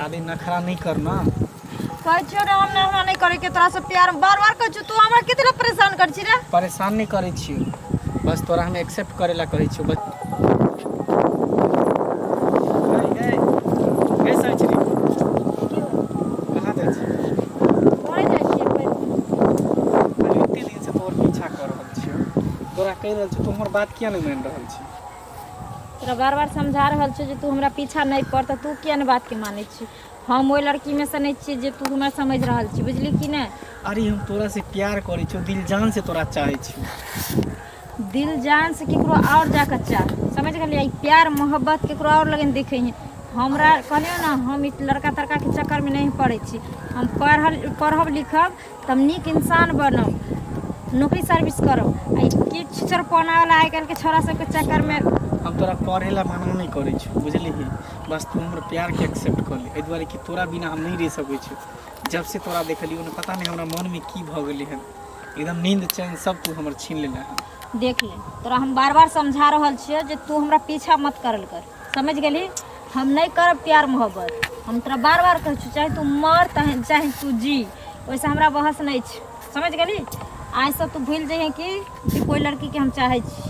आदि नखरा नहीं करना। कहै छियो रे हम हमरा नहीं करे के तोरा से प्यार बार-बार कहै छियो तू हमरा कितना परेशान कर छी रे। परेशान नहीं करे छियो, बस तोरा हम एक्सेप्ट करेला कहै छियो बस। ए सचरी कहां जाइ छी? ओए जाइ छी पहले इतने दिन से तोर पीछा कर रहल छियो, तोरा कह रहल छी तू हमर बात किया नहीं मान रहल छी? तोरा बार-बार समझा रहल छियो जे तू हमरा पीछा नहीं पड़ त तू किया ने बात के मानै छी। हम ओइ लड़की में से नहीं छी जे तू हमरा समझ रहल छी, बुझली कि नहीं? अरे हम तोरा से प्यार करे छियो, दिल जान से तोरा चाहे छियो। दिल जान से केकरो और जाके चाह, समझ गेलियै? प्यार मोहब्बत केकरो और लगन देखे हैं। हमरा कहलियो ना हम इस लड़का तड़का के चक्कर में नहीं पड़े छी। हम पढ़ब लिखब तब नीक इंसान बनब, नौकरी सर्विस करब। आई किछ चरपना वाला आइ काल्हि के छोरा सब के चक्कर में हम तोरा पढ़ेला मना नहीं करे छियो, बुझली? बस तू हमर प्यार के एक्सेप्ट कर ले, एहि दुआरे कि तोरा बिना हम नहीं रह सकै छियो। जब से तोरा देखलियो ने पता नहीं हमरा मन में की भ गेलै हन, एकदम नींद चैन सब तू हमर छीन लेला हन। देख ले, तोरा हम बार-बार समझा रहल छियो जे तू हमरा पीछा मत करल कर, समझ गेली? हम नहीं करब प्यार मोहब्बत। हम तोरा बार-बार कहै छी चाहे तू मर चाहे तू जी, वैसे हमरा बहस नहीं छै, समझ गेली? आज से तू भूल जाइए कि कोई लड़की के हम चाहे छी।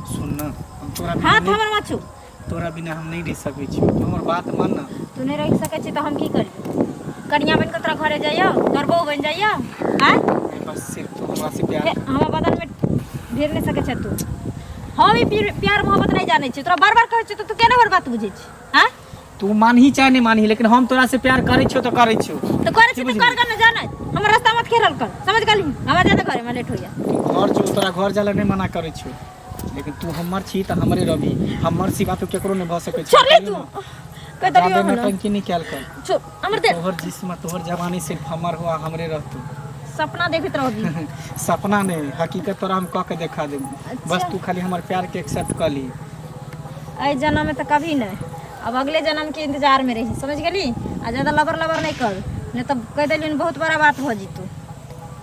सुन ना, हम तोरा हाथ हमर मत छू। तोरा बिना हम नहीं रह सकै छियो, तू हमर बात मान ना। तू नहीं रह सकै छी तो हम की करी? कन्या बन के तोरा घरे जाइयो, गरबो बन जाइयो, हैं? बस सिर्फ तू हमरा से प्यार हमरा बदन में ढेर नहीं सकै छ तू। हम ही प्यार मोहब्बत नहीं जाने छी, तोरा बार-बार कहै छी तो तू केना हमर बात बुझै छी? हैं? तू मानही चाहे नहीं मानही, लेकिन हम तोरा से प्यार करे छियो तो करे छियो। तो करे छी तो कर न जाने, हमर रास्ता मत घेरल कर, समझ गेली? हमरा जाते घरे में लेट होइया। घर जो तोरा घर जाला नहीं मना करे छियो, लेकिन तू हमर छी त हमरे रवि, हमर सिवा तो केकरो नहीं भ सकै छै। छोड़ ले तू, कह दरियो में ना टंकी नहीं कैल कर। छोड़ हमर दे। तोहर जिस्म तोहर जवानी सिर्फ हमर हुआ, हमरे रहतू। सपना देखत रहोगी। सपना नहीं, हकीकत तोरा हम कह के दिखा देब। बस तू खाली हमर प्यार के एक्सेप्ट कर ली। ए जन्म में तो कभी नहीं, अब अगले जन्म के इंतजार में रही, समझ गेली? आ ज्यादा लबर नहीं कर, नहीं तो कह देली बहुत बड़ा बात हो जीतू।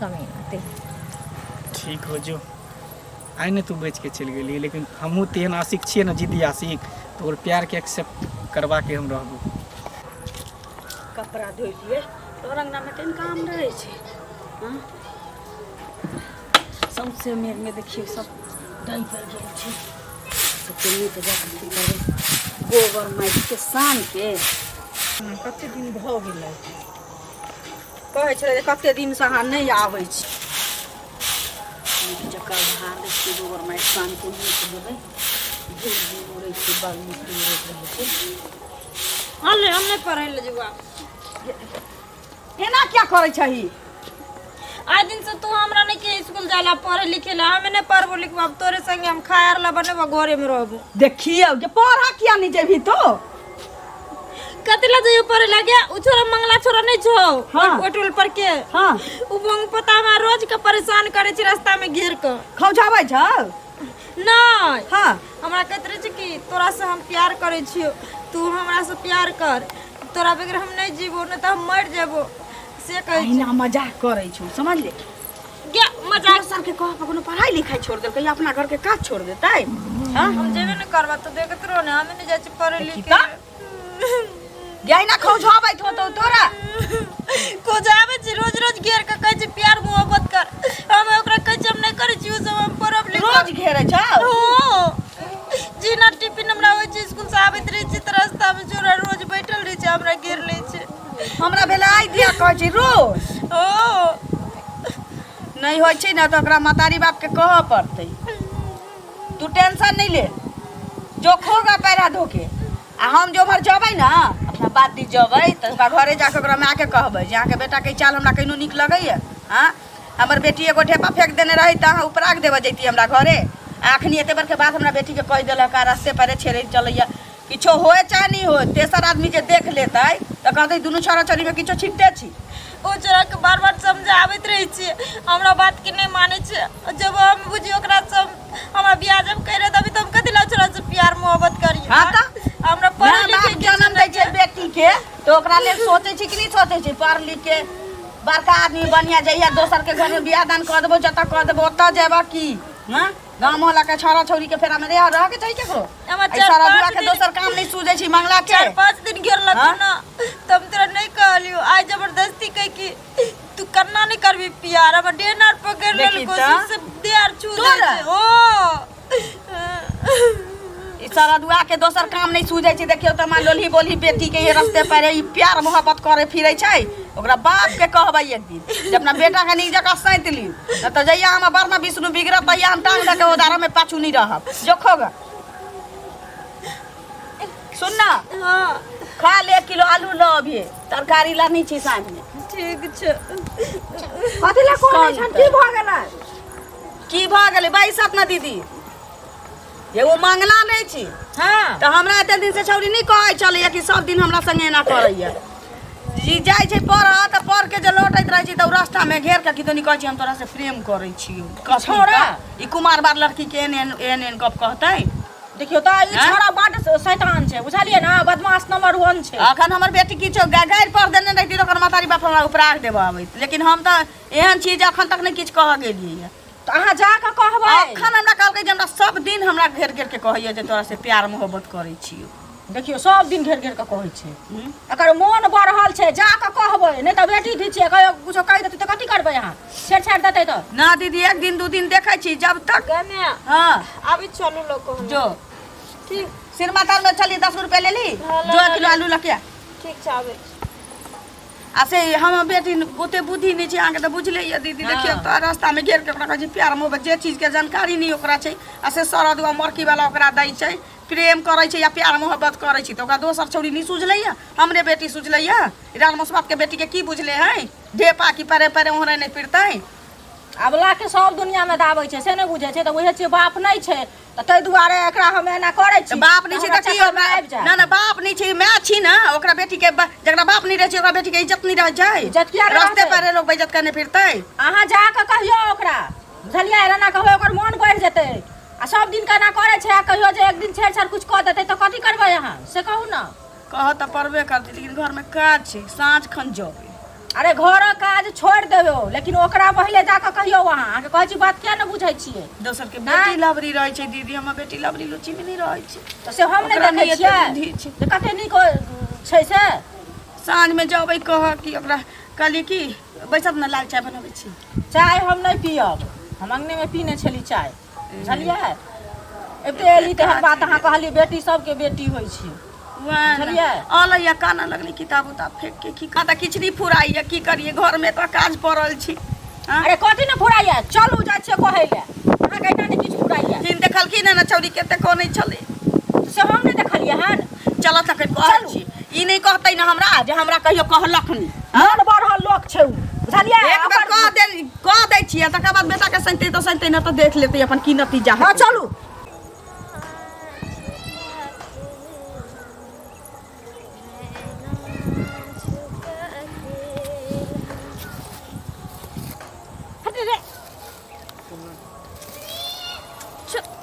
कमी आते ठीक हो जो, आई ने तू बेच के चल गेली, लेकिन हमहू तेहन आशिक छिए ना, जिद्दी आशिक, तोहर प्यार के एक्सेप्ट करवा के हम रहबू। कपड़ा धोइ लिए तोहर अंगना में कहीं काम रहे छै। हाँ सबसे मेर में देखिए सब डाई पर गेल छै, सबके नीक जकाँ करे गोबर माटि के सान के। कते दिन भ गेलै, कहै छलै जे कते दिन से अहाँ नहीं आबै छी। जकर धार दै छियै गोबर माटि सान के नीक देबै, धूल धूल उड़ै छै, बाल मिट्टी उड़ैत रहै छै। अले हम नहीं पढ़ै ले जुआ। एना क्या करै छही? आज दिन से तू हमरा नहीं के स्कूल जाला पढ़े लिखे ला, हम नहीं पढ़बो लिखबो, अब तोरे संगे हम खायर ला बनेबो, घरे में रहबो। देखियो जे पढ़ा किया नहीं जेबी तो? कतिला जइयो पढ़े लागे, उ छोरा मंगला छोरा नहीं छो। हाँ। ओटोल पर के। हाँ उ बंग पता हमरा रोज के परेशान करे छी रास्ता में घेर के। खौझाबै छ? नहीं। हाँ हमरा कहत रहे छी कि तोरा से हम प्यार करे छियो, तू हमरा से प्यार कर, तोरा बगैर हम नहीं जीबो, नहीं तो हम मर जेबो, से कहै छी। अहिना मजाक करै छौ, समझ ले? क्या मजाक? सर के कह कोनो पढ़ाई लिखाई छोड़ देलकै या अपना घर के काज छोड़ देतै? हां हम जेबे नहीं करबा तो देखत रहो ना, हम नहीं जाय छी पढ़े लिखे। गैना खौझाबै थो तो तोरा को जावे छी रोज रोज घेर के कहै छी प्यार मोहब्बत कर, हम ओकरा कहै छी हम नहीं करै छी, उ सब हम पढ़ब लिखब। रोज घेरै छ? हो जीना टिफिन हमरा होय छै, स्कूल से आबैत रही छी त रास्ता में छोरा रोज बैठल रही छै, हमरा घेर ले छै। हमरा भेला आई दिया कहै छी रोज ओ नहीं होय छै ना तो ओकरा मतारी बाप के कहऽ पड़तै। तू टेंशन नहीं ले, जो खोगा पैरा धोके आ हम जो भर जबै ना अपना बात दी जबै त ओकरा घरे जाके ओकरा माँ के कहबै जे अहाँ के बेटा के चाल हमरा कहिनो नीक लगैया। हां हमर बेटी एगो ढेपा फेंक देने रही त अहाँ उपराग देबऽ जैती हमरा घरे। अखनी एते बर के बात हमरा बेटी के कह देलक, रास्ते पर छेड़े चलैया, किछो होए चाहे नहीं हो, तेसर आदमी जे देख लेतै त कहतै दुनू छोरा छोरी में किछो छिटते छी। ओ छोरा के बार-बार समझाबैत रही छी, हमरा बात के नहीं माने छै। जब हम बुझी ओकरा सब हमरा बियाह जब करे तभी तो हम कथिला छोरा से प्यार मोहब्बत करी। हां त हमरा पढ़े लिखे के जन्म दै छै बेटी के तो ओकरा लेल सोचै छी कि नहीं सोचै छी? पढ़ लिख के बड़का आदमी बनिया जइया, दोसर के घर में बियाह दान कर देबो, जतऽ कर देबो ओतऽ जेबा की? हां गाँव मोहल्ला के छोरा छोरी के फेरा में रह के चाहिए केकरो हमर ऐ सारा दुआ के दोसर काम नहीं सूझे छी मंगला के 4-5 दिन गिरल ना तब तेरा नहीं कहलियो आज जबरदस्ती कह कि तू करना नहीं करबी प्यार अब डेनर पकड़ ले देखी कोशिश से देर छू दे ओ ई सारा दुआ के दोसर काम नहीं सूझे छी देखियो त मान लोली बोली बेटी के ये रास्ते पर ई प्यार मोहब्बत करे फिरै छै ओकरा बाप के कहबै एक दिन जे अपना बेटा के नीक जगह सैंत ली न त जइया हम बरमा विष्णु बिगड़त तइया हम टांग दे के ओदारा में पाछू नहीं रहब जोखोगा सुन ना हां खा ले 1 किलो आलू ल अभी तरकारी लानी छी साँझ में ठीक छै कथि ला कोन छन की भ गेलै बैसत ना दीदी एगो मंगला नहीं छी हां तो हमरा एते दिन से छौरी नहीं कहै चलैया कि सब दिन हमरा संगे एना करैया जी जाय छै पढ़ त पढ़ के जे लौटैत रहै छी त रास्ता में घेर के किदनी कहै छी हम तोरा से प्रेम करै छी छोरा ई कुमार बार लड़की के एन गप कहतै देखियो त ई छोरा बड शैतान छै बुझलिए ना बदमाश नंबर 1 छै अखन हमर बेटी किछो गाइर पर देने रहिती त ओकर मातारी बाप हमरा उपराग देबा आबैत लेकिन हम त एहन चीज अखन तक नहीं किछ कह गेलियै त अहाँ जा के कहबै अखन हमरा कहलकै जे हमरा सब दिन हमरा घेर घेर के कहैया जे तोरा से प्यार मोहब्बत करै छी देखियो सब दिन घेर घेर के कहै छै एकर मोन बढ़ल छै जा के कहबै नहीं त बेटी धी छै कहियो कुछो कहि देतै त कथि करबै अहाँ छेड़ देतै त ना दीदी 1 दिन 2 दिन देखै छी जब तक गमे हां अभी चलू लोग जो ठीक सिनेमा तार में चली 10 रुपए ले ली हाँ, 2 किलो आलू लकिया ठीक छै आबै आ से हम बेटी ओते बुद्धि नहीं छै आके त बुझले ये दीदी देखियो त रास्ता में घेर के ओकरा कहै छै प्यार मोहब्बत जे चीज के जानकारी नहीं ओकरा छै आ से सरदुआ मरकी वाला ओकरा दै छै प्रेम करै छै या प्यार मोहब्बत करै छै त ओकरा दोसर छौरी नहीं सुझले या हमरे बेटी सुझले या इरान मसबात के बेटी के की बुझले है ढेपा की परे परे ओहरे नहीं पिरतै अबला के सब दुनिया में दाबै छै से नहीं बुझै छै त ओहे छै बाप नहीं छै त तै दुआरे एकरा हम एना करै छी बाप नहीं छै त की ना ना बाप नहीं छै मैं छी ना ओकरा बेटी के जकरा बाप नहीं रह छै ओकरा बेटी के इज्जत नहीं रह जाय इज्जत किया नहीं रास्ते रहतै? पर लोग बेइज्जत करने फिरतै अहाँ जा के कहियो ओकरा बुझलिए एना कहबै ओकर मोन बढ़ जेतै आ सब दिन केना करै छै आ कहियो जे एक दिन छेड़ कुछ कह देतै त कथि करबै अहाँ से कहू ना कह त परबे करती लेकिन घर में काज छै साँझ खन जबे अरे घर काज छोड़ देबो लेकिन ओकरा पहले जा के कहियो वहां आके कहै छी बात किया न बुझै छियै दोसर के बेटी लवरी रहे छै दीदी हमर बेटी लवरी लुची में नहीं रहे छै त से हम ओकरा नहीं नहीं देखै एते बुद्धि छियै छै। त कते नीक छै से साँझ में जबै कह कि ओकरा कहली कि बैसत न लाल चाय बनबै छी चाय हम नहीं पियब हम अंगने में पीने छली चाय बुझलिए एते एली तेहन बात अहाँ कहली बेटी सबके बेटी होइ छै बुझलिए अलैया काना लगली किताब उताब फेंक के की कहता किचड़ी फुराइया की करिए घर में तो काज पड़ल छी अरे कथि न फुराइया चलू जाइ छियै कहै ले अहाँ कहना नहीं किछ फुराइया दिन देखलखिन ना छौरी केते कोनै छले से हम नहीं देखलिए हन चल तक कहै छी ई नहीं कहतै ना हमरा जे हमरा कहियो कहलक नहीं मन बढ़ल लोक छै उ बुझलिए एक बार कह दै छियै तकर बाद बेटा के सैंते तो सैंते न तो देख लेते अपन की नतीजा है हां चलू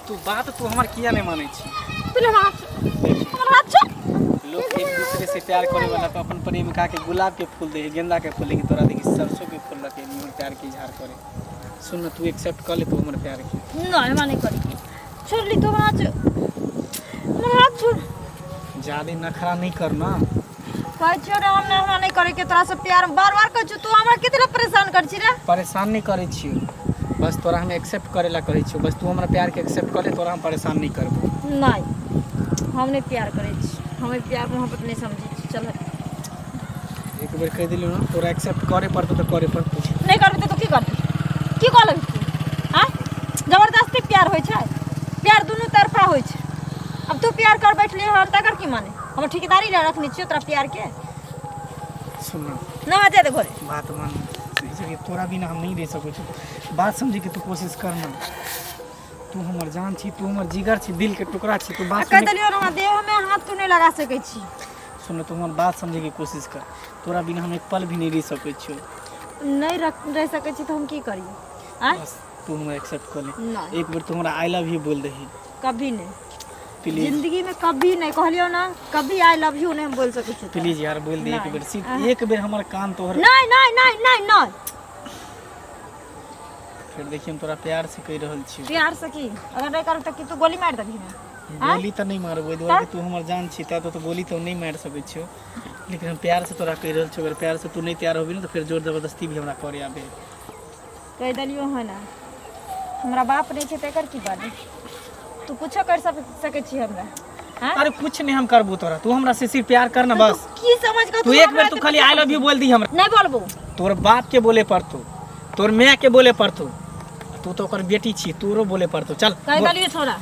तू बात तू हमार किया नहीं माने छी लोग एक दूसरे से प्यार करे वाला तो अपन प्रेमिका के गुलाब के फूल दे गेंदा के फूल लेकिन तोरा देखी सरसों के फूल रखे मोर प्यार की इजहार करे सुन ना तू एक्सेप्ट कर ले तू हमर प्यार के नहीं माने करी छोड़ ली तो आज हाथ छोड़ ज्यादा नखरा नहीं करना कह छोड़ हमने हमरा नहीं करे के तोरा से प्यार बार-बार कह तू हमरा कितना परेशान कर छी रे परेशान नहीं करे छियो बस तोरा हम एक्सेप्ट करेला कहै छियो बस तू हमरा प्यार के एक्सेप्ट कर ले तोरा हम परेशान नहीं करबो नहीं हम नहीं प्यार करे छी हमें प्यार मोहब्बत नहीं समझी छी चल एक बेर कह दिलु ना तोरा एक्सेप्ट करे पड़तो तो करे पड़तो नहीं करबे तो की करबे की कह लेबे तू हां जबरदस्ती प्यार होय छै प्यार दोनों तरफा होय छै अब तू प्यार कर बैठली हम तकर की माने हम ठेकेदारी ले रखनी छियो तोरा प्यार के सुन ना मजा दे घरे बात मान कि तोरा बिना हम नहीं रह सकै छी बात समझे के तू कोशिश करना तू हमर जान छी तू हमर जिगर छी दिल के टुकड़ा छी तू बात कह देलियो ना देह में हाथ तू नहीं लगा सकै छी सुन तू हमर बात समझे के कोशिश कर तोरा बिना हम एक पल भी नहीं रह सकै छी नहीं रह सकै छी तो हम की करी हां बस तू हमरा एक्सेप्ट कर ले नहीं एक बार तू हमरा आई लव यू बोल दही कभी नहीं प्लीज जिंदगी में कभी नहीं कहलियो ना कभी आई लव यू नहीं बोल सकै छी प्लीज यार बोल दे एक बार सिर्फ एक बार हमर कान तोहर नहीं नहीं नहीं नहीं नहीं फिर देखिए हम तोरा प्यार से कह रहल छी। प्यार से की अगर नहीं करू तो कि तू गोली मार देबी ना। गोली तो नहीं मारबो दुआरे तू हमर जान छी तो गोली तो नहीं मार सकै छियो, लेकिन हम प्यार से तोरा कह रहल छी। अगर प्यार से तू नहीं तैयार होबी ना तो फिर जोर जबरदस्ती भी हमरा करे आबे। कह दलियो है ना हमरा बाप नहीं छे तेकर की बात तू कुछो कर सकै छी हमरा। हां अरे कुछ नहीं हम करबो तोरा, तू हमरा से सिर्फ प्यार करना बस। की समझ का तू एक बार तू खाली आई लव यू बोल दी हमरा। नहीं बोलबो तोर बाप के बोले पड़तो, तोर मां के बोले पड़तो, तू तो ओकर बेटी छी, तोरो बोले पड़तो। चल कह दलियो छोरा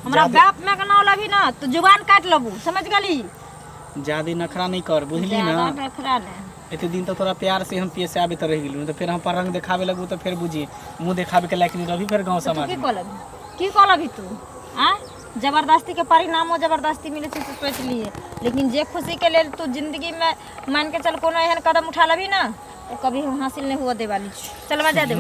हमरा बाप में का नाम लबी ना तो जुबान काट लबू, समझ गली। ज्यादा नखरा नहीं कर, बुझली ना। ज्यादा नखरा ले एते दिन तो तोरा प्यार से हम पिए से आबे त रह गेलू, तो फिर हम पर रंग दिखावे लगू तो फिर बुझी मुंह दिखावे के लायक नहीं रही फिर गांव समाज की में। कलबी की कलबी तू आ जबरदस्ती के परिणाम जबरदस्ती मिले से सोच लिए, लेकिन जे खुशी के लेल तू जिंदगी में मान के चल कोनो एहन कदम उठा लबी ना तो कभी हम हासिल नहीं हुआ दे वाली। चल बजा दे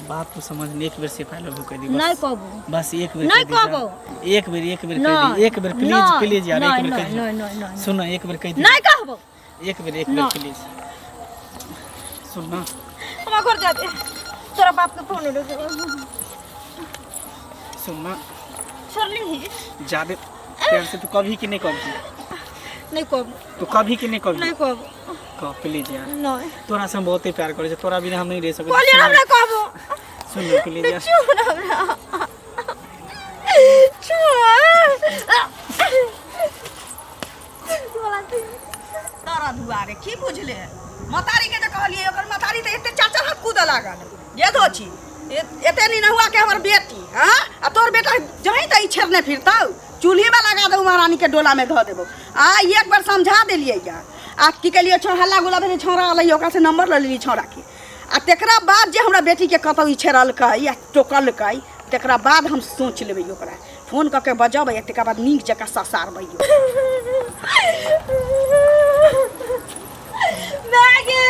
बात तो समझ नहीं, एक बार से पहले भी कह दी नहीं कहबो बस एक बार नहीं कहबो एक बार कह दी, एक बार प्लीज प्लीज यार एक बार कह दी। सुन ना एक बार कह दी, नहीं कहबो एक बार प्लीज सुन ना। हम घर जाते तोरा बाप के फोन ले सुन ना छोड़ ली ज्यादा प्यार से तू कभी की नहीं कहबी, नहीं कहबो तू कभी की नहीं कहबी, नहीं कहबो कह प्लीज यार। नहीं तोरा से हम बहुते प्यार करे, तोरा बिना हम नहीं रह सकते। बोलिए ना नहीं कहबो सुन ना प्लीज यार। छोड़ हमरा तारा दुआरे की बुझले मतारी के जे कहलिए ओकर मतारी त एते चाचा हाथ कूद लागल ये दो छी एते नहीं हुआ के हमर बेटी। हां आ तोर बेटा जहीं तई छेरने फिरता चूल्ही में लगा दे महारानी के डोला में ध देबो। आ एक बार समझा देलिए या आ की कलियो छ हल्ला गुला भेले छोरा अलई ओका से नंबर ल लेली छोरा के। आ तेकरा बाद जे हमरा बेटी के कतौ ई छेरल कै या टोकल कै तेकरा बाद हम सोच लेबै ओकरा फोन क के बजबै तेकरा बाद नीक जका ससारबै। बैगे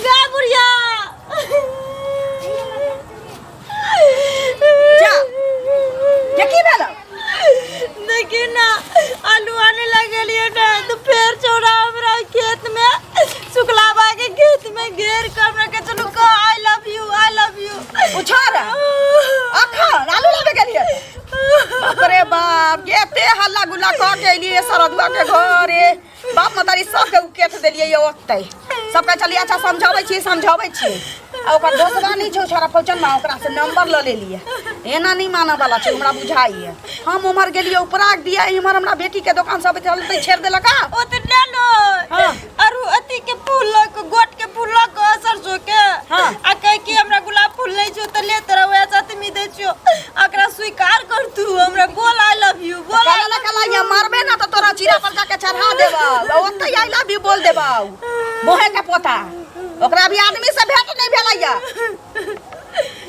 गा बुढ़िया जा ये की भेल देखी ना आलू आने लगलिए ना तो फिर छोड़ा हमरा खेत में शुक्लाबा के खेत में घेर कर हमरा के चलो को आई लव यू उछार अखन आलू लाबे गेलिए। अरे बाप ये ते हल्ला गुल्ला क के एलिए सरदुआ के घरे बाप मतारी सब के उकेत देलिए ये ओतै सबके चलिए अच्छा समझाबै छी आ ओकर दोस्तबा नहीं छौ छोरा फौजन में ओकरा से नंबर ल लेलिए। एना नहीं माने वाला छै हमरा बुझाइए। हम उमर गेलिए उपराग दिया इमर हमरा बेटी के दुकान सब चलते छेड़ देलक। ओ त ले लो हां अरु अति के फूल ल गोट के फूल ल सरसों के हां आ कह के हमरा गुलाब फूल नहीं छो त ले तोरा वैसा साथ में दे छियो अकरा स्वीकार कर तू हमरा बोल आई लव यू बोल कला ये मारबे ना तो तोरा चीरा पर जाके चढ़ा देबा ओतै आई लव यू बोल देबा मोहे के पोता। ओकरा भी आदमी से भेंट नहीं भेलैया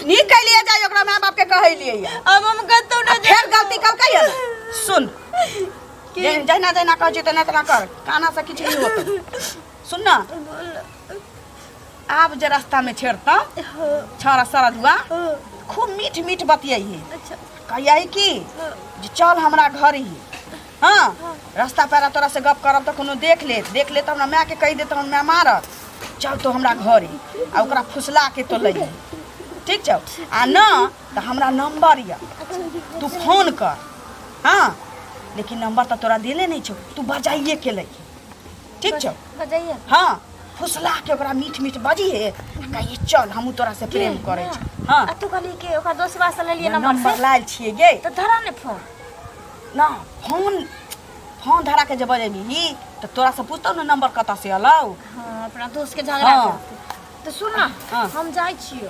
नी कइलिए जाय ओकरा माय बाप के कहलिए या अब हम कहतो ना फिर गलती कलकै या सुन जहिना जहिना कह छी तना तना कर काना से किछ नहीं होत। सुन ना आप जे रास्ता में छेड़ता छोरा सरदुआ खूब मीठ मीठ बतियाइए। अच्छा कहिए कि जे चल हमरा घर ही। हाँ रास्ता पैरा तोरा से गप करब तो कोनो देख ले तो हमरा माय के कह दे तो मैं मारत चल तो हमरा घरे आ ओकरा फुसला के तो लइए ठीक छौ। आ ना तो हमरा नंबर या तू फोन कर। हाँ लेकिन नंबर तो तोरा देले नहीं छौ तू बजाइए के लइए ठीक छौ। बजाइए हाँ फुसला के ओकरा मीठ मीठ बजिए कहिए चल हमहू तोरा से प्रेम करे छी। हाँ आ तू कहली के ओकर दोस्तबा से ले लिए नंबर लायल छिए गे तो धरा ने फोन ना फोन धरा के जब बजेबी तो तोरा से पूछतो ना नंबर कता से अलौ। हां अपना दोस्त के झगड़ा हाँ। तो सुन ना हाँ। हम जाय छियो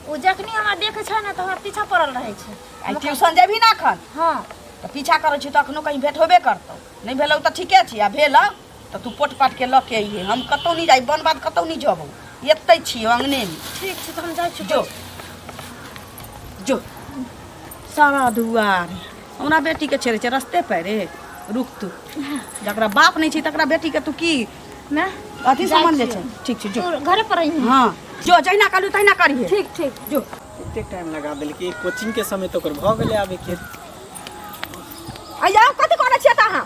ओ जखनी हमरा देखे छै ना तो हमरा पीछा पड़ल रहे छै। आई ट्यूशन जेबी ना खन हां तो पीछा करे छी तो अखनो कहीं भेट होबे करतौ नहीं भेलौ तो ठीके छी आ भेल तो तू पोट पाट के ल के आइए हम कतौ नहीं जाई बन बात कतौ नहीं जबौ एतै छी अंगने में। ठीक छै तो हम जाय छियो जो जो सारा दुआर हमरा बेटी के छेड़े छै रस्ते पे रे रुक तू जकरा बाप नहीं छै तकरा बेटी के तू की मैं अथी समझ ले छै ठीक छै जो तो घरे पर रही हाँ जो जहिना कहलू तहिना करिए ठीक ठीक जो इतने टाइम लगा दिल कि कोचिंग के समय तो कर भ गेले आबे के आइया कथी करे छियै त अहाँ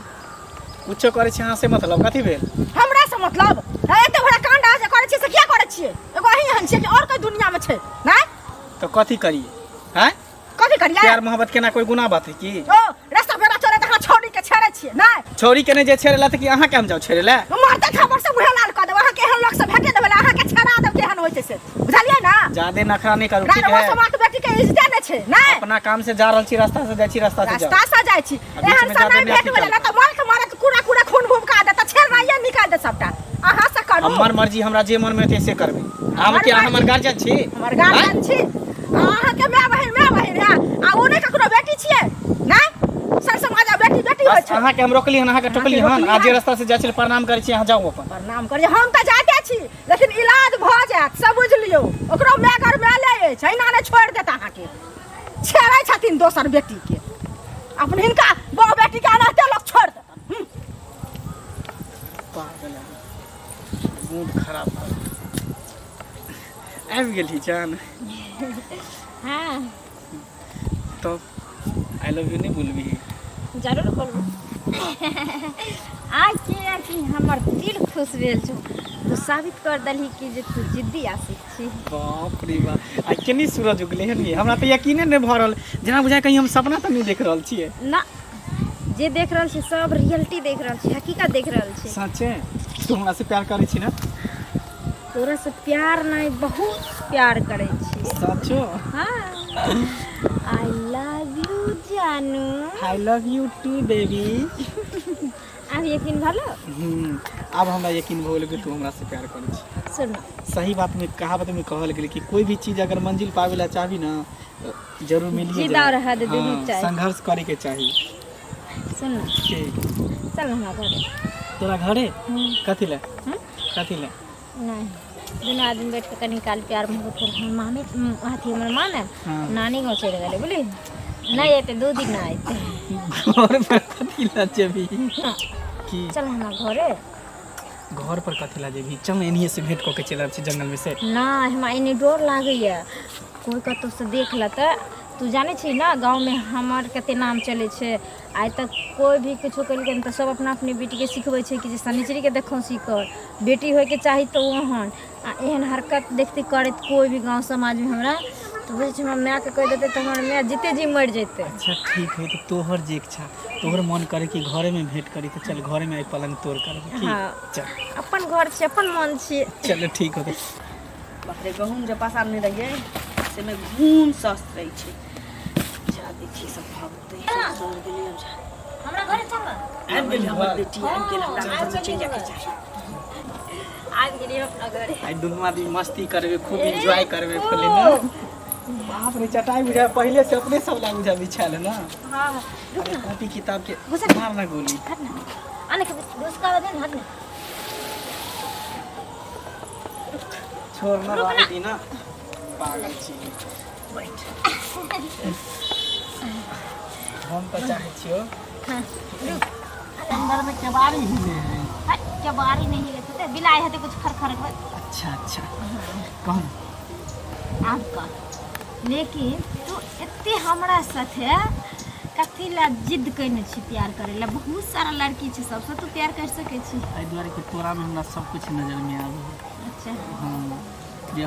कुछो करे छी अहाँ से मतलब कथी भेल हमरा से मतलब एते बड़ा कांड आज करे छियै से क्या करे छियै एगो ही हन छै कि और कोई दुनिया में छै नहीं तो कथी करिए हैं? कथी करिया प्यार मोहब्बत केना कोई गुनाह बात है की? ओ रास्ता पेरा चले त छोड़ी के छेड़े छियै नहीं छोरी के ने जे छेड़ेला त कि अहाँ केम जाओ छेड़ेला? मारते खबर से मुहे लाल कर देब अहाँ के एहन लोग से भेटे देबे अहाँ के छेड़ा देब केहन होय छै से बुझलियै ना ज्यादा नखरा नहीं करू ठीक रात है? समाज बेटी के इज्जत नै छै नहीं अपना काम से जा रहल छी, रास्ता से जाइ छी, रास्ता से जाओ। रास्ता से जाइ छी बीच एहन में से ज्यादा नहीं भेट नहीं भेले त मार के मारे कूड़ा कूड़ा खून भूम का दे त छेड़ाइए निकाल दे सबटा अहाँ से करू हमर मर्जी, हमरा जे मन में होते से करबे। हम के हमर गार्जियन छी, हमर गार्जियन छी अहाँ के माय बहिन है आ ओने ककरो बेटी छियै नहीं सर समाज बेटी बेटी होय बस छै अहाँ के हम रोकली हन, अहाँ के टोकली हन। आज जे रास्ता से जाइ छी प्रणाम करै छी, अहाँ जाओ अपन। प्रणाम करिए हम त जाते छी लेकिन इलाज भ जायत सब बुझ लियो ओकरो माय घर में ले छै ना ने छोड़ देत अहाँ के छेड़ै छथिन दोसर बेटी के अपन हिनका बड़ बेटी के अनाते लोग छोड़ देत पागल है, मूड खराब कर आबि गेली जान। हाँ तो आई लव यू नहीं बोलबी? जरूर बोलबो। आज कि हमर दिल खुश भेल छौ, तू साबित कर दलही कि जे तू जिद्दी आशिक छी। बाप रे बाप, आई केनी सूरज उगले हन ये, हमरा त यकीने नहीं भ रहल। जेना बुझाय कहीं हम सपना त नहीं देख रहल छियै ना जे देख रहल छी सब रियलिटी देख रहल छी, हकीकत देख रहल छी। सच्चे तू हमरा से प्यार करै छी ना? तोरा से प्यार नहीं बहुत प्यार करे छी। सच्चो? हाँ आई लव यू जानू। I love you too baby. अब यकीन भलो? अब हमरा यकीन भ गेल कि तू हमरा से प्यार करै छी। सुन सही बात में कहावत में कहल गेल कि कोई भी चीज अगर मंजिल पावे ला चाहबी ना तो जरूर मिलिए जिद और हद दुनू चाहिए। संघर्ष करे के चाहिए। सुन ठीक चल हमरा घरे। तोरा घरे कथी ले? हम्म? कथी ले? नहीं दोनों आदमी बैठ के कनी काल प्यार मोहब्बत कर हम मामी हाथी हमर माँ ने हाँ। नानी गाँव चले गए बोली नहीं आते 2 दिन ना आते। घर पर कथी ला जेबी? हाँ। की चल हमरा घरे। घर पर कथी ला जेबी? चल एनिए से भेंट क के चल आब छी जंगल में से। ना हमरा इने डर लागैया कोई कतौ से देख ल त तू जाने छी ना गांव में हमार कते नाम चले छे। आज तक कोई भी कुछो कलके त सब अपना अपनी बेटी के सिखबै छे कि जे सनिचरी के देखौ सीकर बेटी होय के चाही तो ओहन आ एहन हरकत देखते करत कोई भी गांव समाज में हमरा तो बुझे छी हमरा माय के कह देते तो हमर माय जीते जी मर जेते। अच्छा ठीक है, तो तोहर जे इच्छा तोहर मन करे कि घरे में भेंट करी तो चल घरे में आई पलंग तोड़ करबे की? हाँ। चल अपन घर छे अपन मन छे। चल ठीक हो। बापरे गहूम जे पसार नहीं रहिए से में घून सस्त रही छे जा देखी सब भागते सब छोड़ देली अब जा हमरा घरे चल आबि गेल हमर बेटी आबि गेल हमरा घर में चल जाके चाही आज गेली अपना घरे। आई दुनू आदमी मस्ती करबे, खूब एंजॉय करबे फले ना। बाप रे चटाई बुझा पहले से अपने सब ला बुझा बिछाल ना। हां अरे कॉपी किताब के घुसा। मार ना गोली। हट ना आने के उसका दिन हट ना छोड़ ना रह दी ना पागल छी। बैठ हम तो चाहे छियो हां अंदर में केवाड़ी ही ले। हट चबारी नहीं लेते बिलाई हते कुछ खरखर कर। अच्छा अच्छा कौन आपका लेकिन तू एते हमरा साथे कथी ला जिद कइने छी प्यार करे ला? बहुत सारा लड़की छै सबसे तू प्यार कर सके छी। आई द्वारे के तोरा में हमरा सब कुछ नजर में आवे। अच्छा हां जे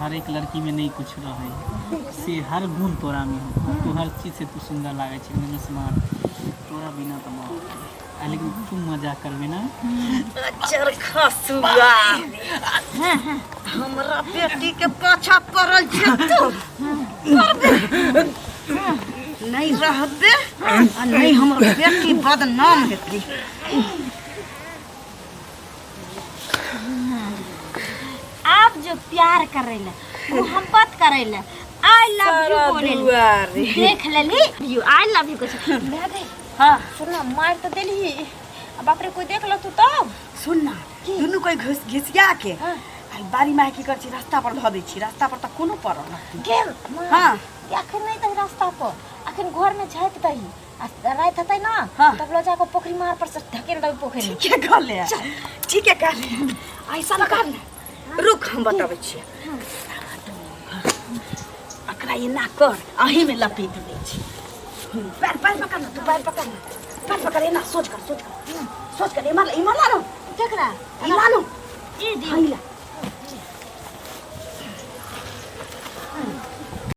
हर एक लड़की में नहीं कुछ रहे से हर गुण तोरा में हो। तू हर चीज से तू सुंदर लागे छै, एकदम स्मार्ट। तोरा बिना तो मौत। लेकिन तू मजाक करबे ना? अचर खसुआ हमरा बेटी के पाछा पड़ल छै तू नहीं रहबे आ नहीं हमर बेटी बदनाम हेतै। आप जो प्यार करेला मोहब्बत करेला आई लव यू बोले देख लेली यू आई लव यू कुछ ले दे। हां सुनना मार तो देली अब बाप रे कोई देख लो तू तब सुन ना दुनू कोई घिसिया के आई बारी में की कर छी रास्ता पर ध दै छी। रास्ता पर त कोनो पड़ल रहतै गेल हां अखन नहीं तक रास्ता पर अखन घर में झाँक दही आ रात हतै ना हाँ। तब लो जाके पोखरी मार पर से ढकेल दही पोखरी में। के कहले ठीक है कहले ऐसा ना कर रुक हम बताबै छी। अकरा ये ना कर अही में लपेट दै छी। पैर पैर पकड़ ना तू पैर पकड़ ये ना सोच कर ये मार लो केकरा ये मानो ई दी हईला